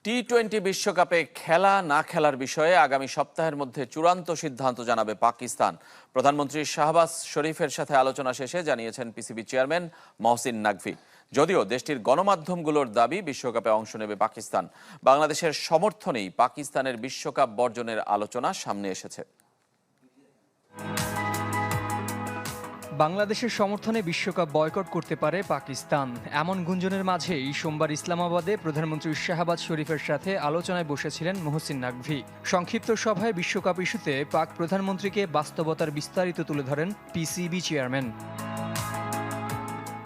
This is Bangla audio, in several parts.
টি-20 বিশ্বকাপে খেলা না খেলার বিষয়ে আগামী সপ্তাহের মধ্যে চূড়ান্ত সিদ্ধান্ত জানাবে পাকিস্তান। প্রধানমন্ত্রী শাহবাজ শরীফের সাথে আলোচনা শেষে জানিয়েছেন পিসিবি চেয়ারম্যান মহসিন নাকভি। যদিও দেশটির গণমাধ্যমগুলোর দাবি বিশ্বকাপে অংশ নেবে পাকিস্তান, বাংলাদেশের সমর্থনেই পাকিস্তানের বিশ্বকাপ বর্জনের আলোচনা সামনে এসেছে। বাংলাদেশের সমর্থনে বিশ্বকাপ বয়কট করতে পারে পাকিস্তান, এমন গুঞ্জনের মাঝেই সোমবার ইসলামাবাদে প্রধানমন্ত্রী শাহবাজ শরীফের সাথে আলোচনায় বসেছিলেন মহসিন নাকভি। সংক্ষিপ্ত সভায় বিশ্বকাপ ইস্যুতে পাক প্রধানমন্ত্রীকে বাস্তবতার বিস্তারিত তুলে ধরেন পিসিবি চেয়ারম্যান।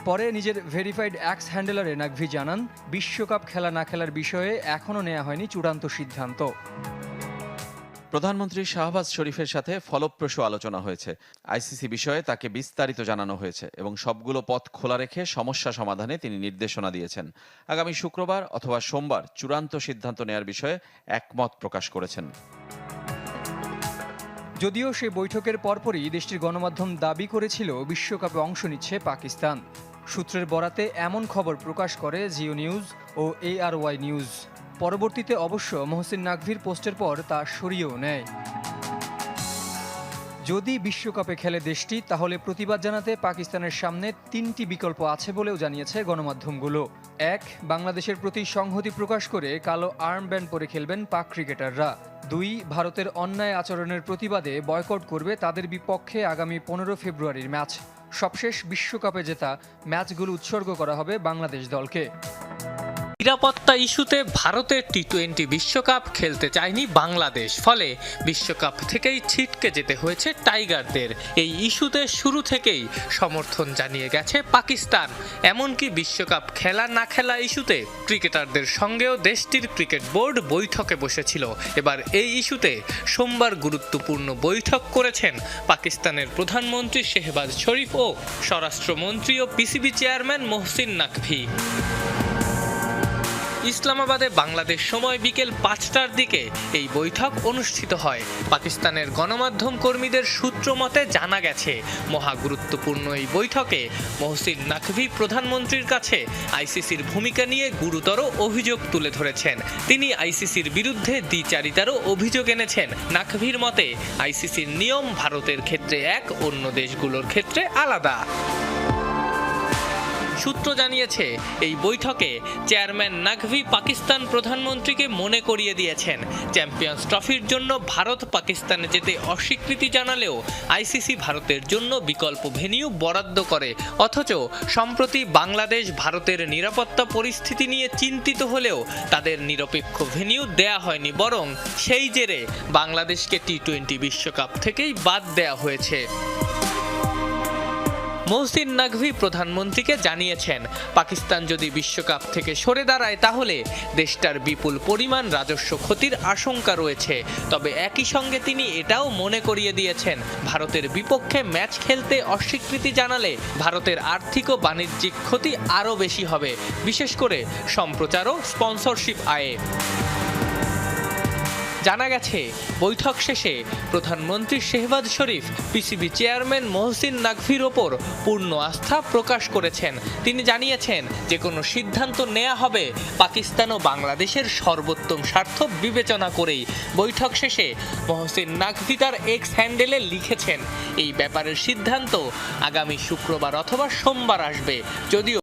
পরে নিজের ভেরিফাইড এক্স হ্যান্ডেলারে নাকভি জানান, বিশ্বকাপ খেলা না খেলার বিষয়ে এখনও নেওয়া হয়নি চূড়ান্ত সিদ্ধান্ত। প্রধানমন্ত্রী শাহবাজ শরীফের সাথে ফলপ্রসূ আলোচনা হয়েছে। আইসিসি বিষয়ে তাকে বিস্তারিত জানানো হয়েছে এবং সবগুলো পথ খোলা রেখে সমস্যা সমাধানে তিনি নির্দেশনা দিয়েছেন। আগামী শুক্রবার অথবা সোমবার চূড়ান্ত সিদ্ধান্ত নেয়ার বিষয়ে একমত প্রকাশ করেছেন। যদিও সেই বৈঠকের পরপরই দেশটির গণমাধ্যম দাবি করেছিল বিশ্বকাপে অংশ নিচ্ছে পাকিস্তান। সূত্রের বরাতে এমন খবর প্রকাশ করে জিও নিউজ ও ARY নিউজ। পরবর্তীতে অবশ্য মহসিন নাকভির পোস্টের পর তা সরিয়েও নেয়। যদি বিশ্বকাপে খেলে দেশটি, তাহলে প্রতিবাদ জানাতে পাকিস্তানের সামনে 3টি বিকল্প আছে বলেও জানিয়েছে গণমাধ্যমগুলো। 1. বাংলাদেশের প্রতি সংহতি প্রকাশ করে কালো আর্মব্যান্ড পরে খেলবেন পাক ক্রিকেটাররা। 2. ভারতের অন্যায় আচরণের প্রতিবাদে বয়কট করবে তাদের বিপক্ষে আগামী 15 ফেব্রুয়ারির ম্যাচ। সবশেষ বিশ্বকাপে জেতা ম্যাচগুলো উৎসর্গ করা হবে বাংলাদেশ দলকে। নিরাপত্তা ইস্যুতে ভারতের টি-20 বিশ্বকাপ খেলতে চায়নি বাংলাদেশ, ফলে বিশ্বকাপ থেকেই ছিটকে যেতে হয়েছে টাইগারদের। এই ইস্যুতে শুরু থেকেই সমর্থন জানিয়ে গেছে পাকিস্তান। এমনকি বিশ্বকাপ খেলা না খেলা ইস্যুতে ক্রিকেটারদের সঙ্গেও দেশটির ক্রিকেট বোর্ড বৈঠকে বসেছিল। এবার এই ইস্যুতে সোমবার গুরুত্বপূর্ণ বৈঠক করেছেন পাকিস্তানের প্রধানমন্ত্রী শাহবাজ শরীফ ও স্বরাষ্ট্রমন্ত্রী ও পিসিবি চেয়ারম্যান মহসিন নাকভি। ইসলামাবাদে বাংলাদেশ সময় বিকেল 5টার দিকে এই বৈঠক অনুষ্ঠিত হয়। পাকিস্তানের গণমাধ্যম কর্মীদের সূত্র মতে জানা গেছে, মহা গুরুত্বপূর্ণ এই বৈঠকে মহসিন নাকভি প্রধানমন্ত্রীর কাছে আইসিসির ভূমিকা নিয়ে গুরুতর অভিযোগ তুলে ধরেছেন। তিনি আইসিসির বিরুদ্ধে দ্বিচারিতারও অভিযোগ এনেছেন। নাকভির মতে আইসিসির নিয়ম ভারতের ক্ষেত্রে এক, অন্য দেশগুলোর ক্ষেত্রে আলাদা। সূত্র জানিয়েছে, এই বৈঠকে চেয়ারম্যান নাকভি পাকিস্তান প্রধানমন্ত্রীকে মনে করিয়ে দিয়েছেন, চ্যাম্পিয়ন্স ট্রফির জন্য ভারত পাকিস্তানে যেতে অস্বীকৃতি জানালেও আইসিসি ভারতের জন্য বিকল্প ভেন্যু বরাদ্দ করে। অথচ সম্প্রতি বাংলাদেশ ভারতের নিরাপত্তা পরিস্থিতি নিয়ে চিন্তিত হলেও তাদের নিরপেক্ষ ভেন্যু দেয়া হয়নি, বরং সেই জেরে বাংলাদেশকে টি-20 বিশ্বকাপ থেকেই বাদ দেয়া হয়েছে। মহসিন নাকভি প্রধানমন্ত্রীকে জানিয়েছেন, পাকিস্তান যদি বিশ্বকাপ থেকে সরে দাঁড়ায় তাহলে দেশটার বিপুল পরিমাণ রাজস্ব ক্ষতির আশঙ্কা রয়েছে। তবে একই সঙ্গে তিনি এটাও মনে করিয়ে দিয়েছেন, ভারতের বিপক্ষে ম্যাচ খেলতে অস্বীকৃতি জানালে ভারতের আর্থিক ও বাণিজ্যিক ক্ষতি আরও বেশি হবে, বিশেষ করে সম্প্রচার ও স্পন্সরশিপ আয়ে। জানা গেছে, বৈঠক শেষে প্রধানমন্ত্রী শাহবাজ শরীফ পিসিবি চেয়ারম্যান মহসিন নাকভির ওপর পূর্ণ আস্থা প্রকাশ করেছেন। তিনি জানিয়েছেন, যে কোনো সিদ্ধান্ত নেওয়া হবে পাকিস্তান ও বাংলাদেশের সর্বোত্তম স্বার্থ বিবেচনা করেই। বৈঠক শেষে মহসিন নাকভি তার এক্স হ্যান্ডেলে লিখেছেন, এই ব্যাপারের সিদ্ধান্ত আগামী শুক্রবার অথবা সোমবার আসবে। যদিও